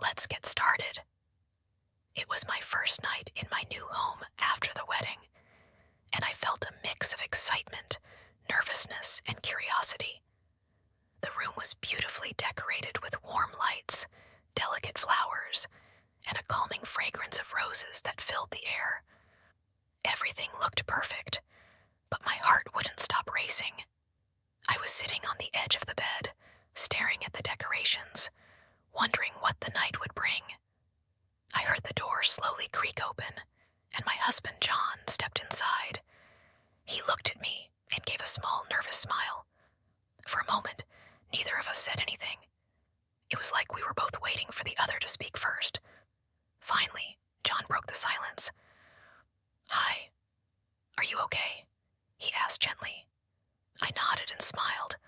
Let's get started. It was my first night in my new home after the wedding, and I felt a mix of excitement, nervousness, and curiosity. The room was beautifully decorated with warm lights, delicate flowers, and a calming fragrance of roses that filled the air. Everything looked perfect, but my heart wouldn't stop racing. I was sitting on the edge of the bed, staring at the decorations, wondering what the night would bring. I heard the door slowly creak open, and my husband, John, stepped inside. He looked at me and gave a small, nervous smile. For a moment, neither of us said anything. It was like we were both waiting for the other to speak first. Finally, John broke the silence. "Hi, are you okay?" he asked gently. I nodded and smiled.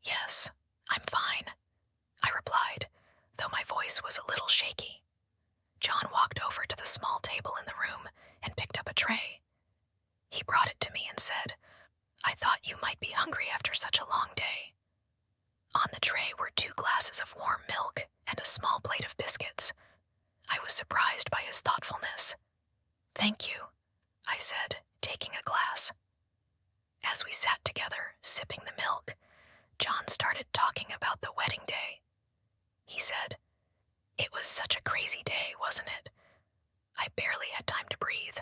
"Yes, I'm fine," I replied, though my voice was a little shaky. John walked over to the small table in the room and picked up a tray. He brought it to me and said, "I thought you might be hungry after such a long day." On the tray were 2 glasses of warm milk and a small plate of biscuits. I was surprised by his thoughtfulness. "Thank you," I said, taking a glass. As we sat together, sipping the milk, John started talking about the wedding day. He said, "It was such a crazy day, wasn't it? I barely had time to breathe."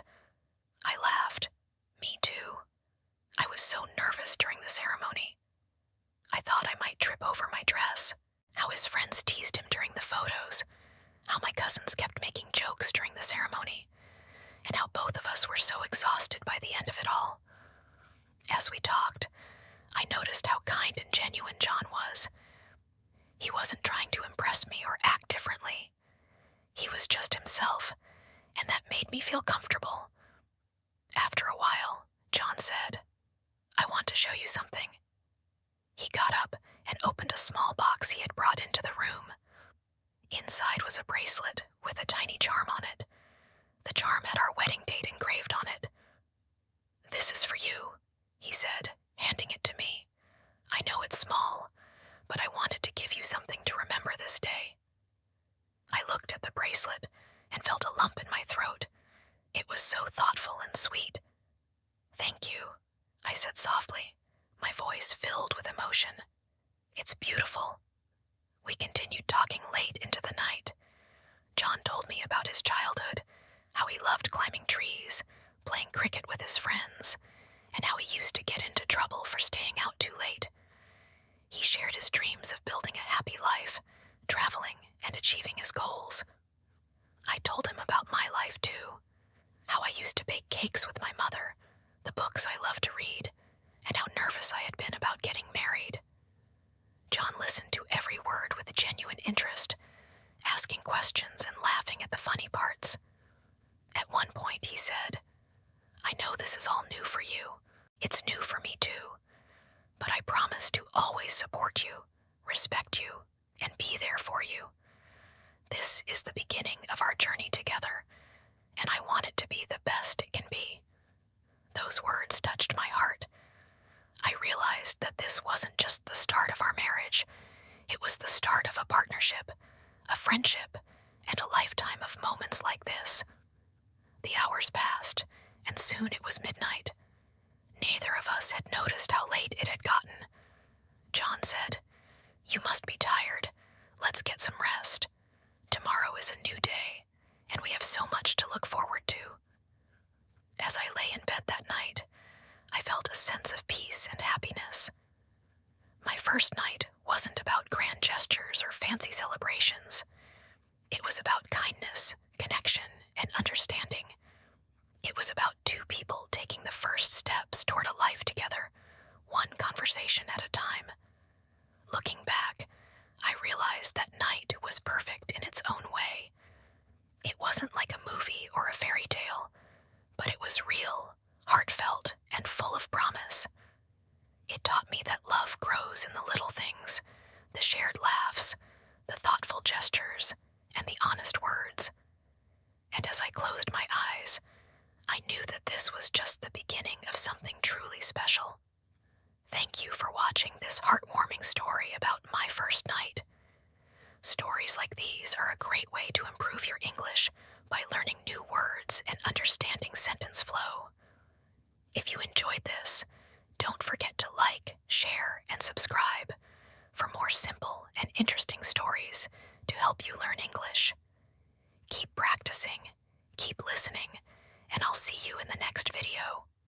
I laughed. Me too. I was so nervous during the ceremony. I thought I might trip over my dress, how his friends teased him during the photos, how my cousins kept making jokes during the ceremony, and how both of us were so exhausted by the end of it all. As we talked, I noticed how kind and genuine John was. He wasn't trying to impress me or act differently. He was just himself, and that made me feel comfortable. After a while, John said, "I want to show you something." He got up and opened a small box he had brought into the room. Inside was a bracelet with a tiny charm on it. The charm had our wedding date engraved on it. "This is for you," he said, handing it to me. "I know it's small, but I wanted to give you something to remember this day." I looked at the bracelet and felt a lump in my throat. It was so thoughtful and sweet. "Thank you," I said softly, my voice filled with emotion. "It's beautiful." We continued talking late into the night. John told me about his childhood, how he loved climbing trees, playing cricket with his friends, and how he used to get into trouble for staying out too late. He shared his dreams of building a happy life, traveling, and achieving his goals. I told him about my life too, how I used to bake cakes with my mother, the books I loved to read, and how nervous I had been about getting married. John listened to every word with genuine interest, asking questions and laughing at the funny parts. At one point he said, "I know this is all new for you. It's new for me too. But I promise to always support you, respect you, and be there for you. This is the beginning of our journey together, and I want it to be the best it can be." Those words touched my heart. I realized that this wasn't just the start of our marriage. It was the start of a partnership, a friendship, and a lifetime of moments like this. The hours passed, and soon it was midnight. Neither of us had noticed how late it had gotten. John said, "You must be tired. Let's get some rest. Tomorrow is a new day, and we have so much to look forward to." As I lay in bed that night, I felt a sense of peace and happiness. My first night wasn't about grand gestures or fancy celebrations. It was about kindness, connection, and understanding. It was about 2 people taking the first steps toward a life together, one conversation at a time. Looking back, I realized that night was perfect in its own way. It wasn't like a movie or a fairy tale, but it was real, heartfelt, and full of promise. It taught me that love grows in the little things, the shared laughs, the thoughtful gestures, and the honest words. And as I closed my eyes, I knew that this was just the beginning of something truly special. Thank you for watching this heartwarming story about my first night. Stories Stories like these are a great way to improve your English by learning new words and understanding sentence flow. If you enjoyed this, don't forget to like, share, and subscribe for more simple and interesting stories to help you learn English. Keep practicing, keep listening, and I'll see you in the next video.